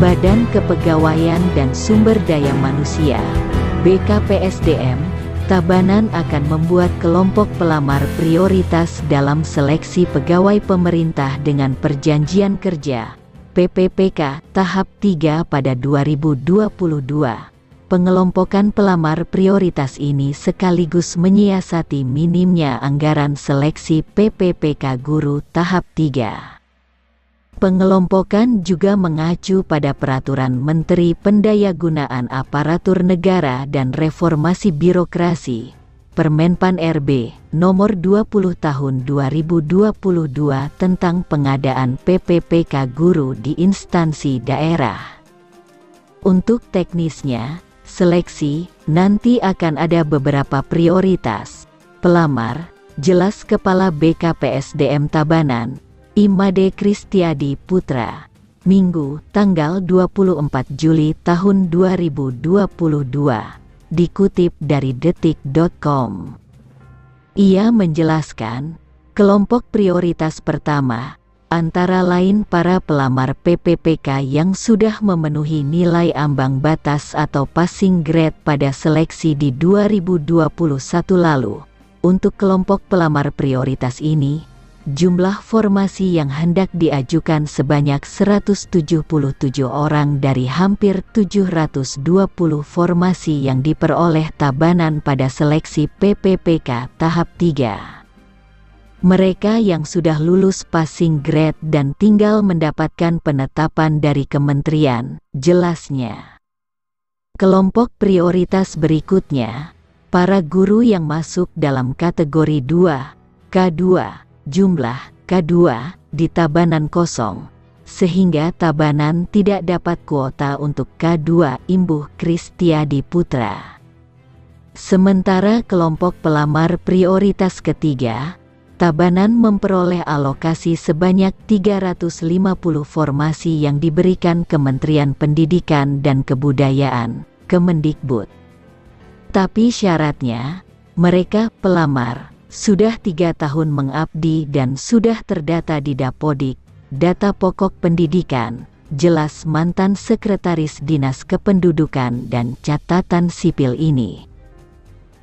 Badan Kepegawaian dan Sumber Daya Manusia (BKPSDM) Tabanan akan membuat kelompok pelamar prioritas dalam seleksi pegawai pemerintah dengan perjanjian kerja (PPPK) tahap 3 pada 2022. Pengelompokan pelamar prioritas ini sekaligus menyiasati minimnya anggaran seleksi PPPK guru tahap 3. Pengelompokan juga mengacu pada Peraturan Menteri Pendayagunaan Aparatur Negara dan Reformasi Birokrasi, Permenpan RB Nomor 20 Tahun 2022 tentang pengadaan PPPK guru di instansi daerah. Untuk teknisnya, seleksi nanti akan ada beberapa prioritas. Pelamar, jelas Kepala BKPSDM Tabanan, Imade Kristiadi Putra. Minggu, tanggal 24 Juli tahun 2022. Dikutip dari detik.com. Ia menjelaskan, kelompok prioritas pertama, antara lain para pelamar PPPK yang sudah memenuhi nilai ambang batas atau passing grade pada seleksi di 2021 lalu. Untuk kelompok pelamar prioritas ini, jumlah formasi yang hendak diajukan sebanyak 177 orang dari hampir 720 formasi yang diperoleh Tabanan pada seleksi PPPK tahap 3. Mereka yang sudah lulus passing grade dan tinggal mendapatkan penetapan dari kementerian, jelasnya. Kelompok prioritas berikutnya, para guru yang masuk dalam kategori 2, K2, jumlah K2 di Tabanan kosong, sehingga Tabanan tidak dapat kuota untuk K2 Imbuh Kristiadi Putra. Sementara kelompok pelamar prioritas ketiga, Tabanan memperoleh alokasi sebanyak 350 formasi yang diberikan Kementerian Pendidikan dan Kebudayaan, Kemendikbud. Tapi syaratnya, mereka pelamar sudah 3 tahun mengabdi dan sudah terdata di Dapodik, Data Pokok Pendidikan, jelas mantan Sekretaris Dinas Kependudukan dan Catatan Sipil ini.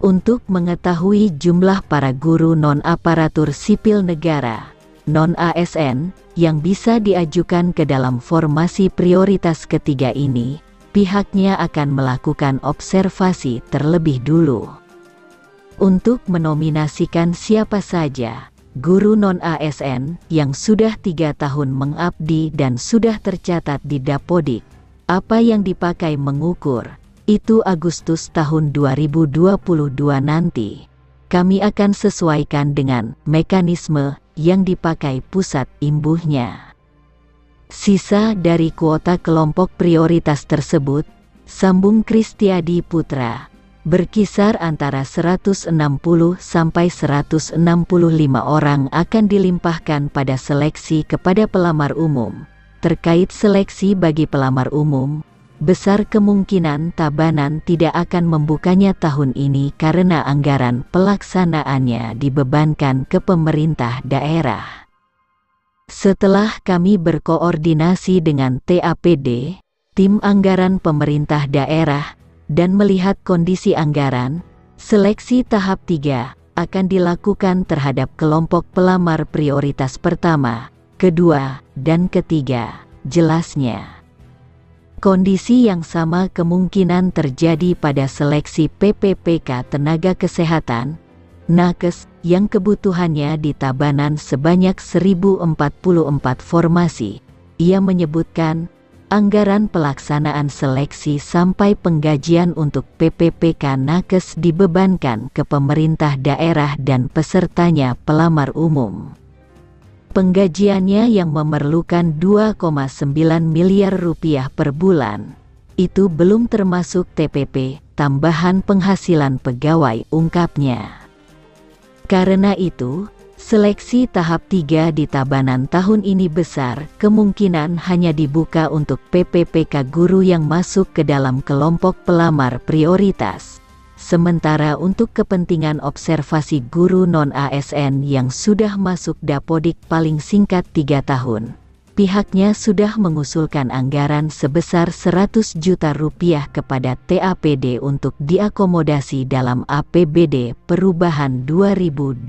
Untuk mengetahui jumlah para guru non-aparatur sipil negara, non-ASN, yang bisa diajukan ke dalam formasi prioritas ketiga ini, pihaknya akan melakukan observasi terlebih dulu. Untuk menominasikan siapa saja guru non-ASN yang sudah 3 tahun mengabdi dan sudah tercatat di Dapodik, apa yang dipakai mengukur, itu Agustus tahun 2022 nanti. Kami akan sesuaikan dengan mekanisme yang dipakai pusat imbuhnya. Sisa dari kuota kelompok prioritas tersebut, sambung Kristiadi Putra, berkisar antara 160 sampai 165 orang akan dilimpahkan pada seleksi kepada pelamar umum. Terkait seleksi bagi pelamar umum, besar kemungkinan Tabanan tidak akan membukanya tahun ini karena anggaran pelaksanaannya dibebankan ke pemerintah daerah. Setelah kami berkoordinasi dengan TAPD, tim anggaran pemerintah daerah, dan melihat kondisi anggaran, seleksi tahap 3 akan dilakukan terhadap kelompok pelamar prioritas pertama, kedua, dan ketiga, jelasnya. Kondisi yang sama kemungkinan terjadi pada seleksi PPPK Tenaga Kesehatan, Nakes, yang kebutuhannya di Tabanan sebanyak 1044 formasi. Ia menyebutkan, anggaran pelaksanaan seleksi sampai penggajian untuk PPPK Nakes dibebankan ke pemerintah daerah dan pesertanya pelamar umum. Penggajiannya yang memerlukan 2,9 miliar rupiah per bulan. Itu belum termasuk TPP, tambahan penghasilan pegawai, ungkapnya. Karena itu, seleksi tahap 3 di Tabanan tahun ini besar kemungkinan hanya dibuka untuk PPPK guru yang masuk ke dalam kelompok pelamar prioritas. Sementara untuk kepentingan observasi guru non-ASN yang sudah masuk Dapodik paling singkat 3 tahun, pihaknya sudah mengusulkan anggaran sebesar 100 juta rupiah kepada TAPD untuk diakomodasi dalam APBD Perubahan 2022.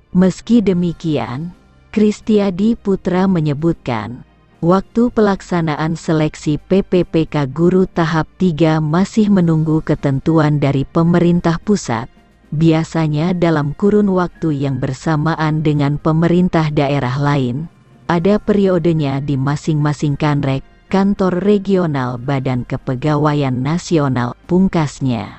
Meski demikian, Kristiadi Putra menyebutkan, waktu pelaksanaan seleksi PPPK Guru tahap 3 masih menunggu ketentuan dari pemerintah pusat, biasanya dalam kurun waktu yang bersamaan dengan pemerintah daerah lain, ada periodenya di masing-masing kanrek, kantor regional Badan Kepegawaian Nasional, pungkasnya.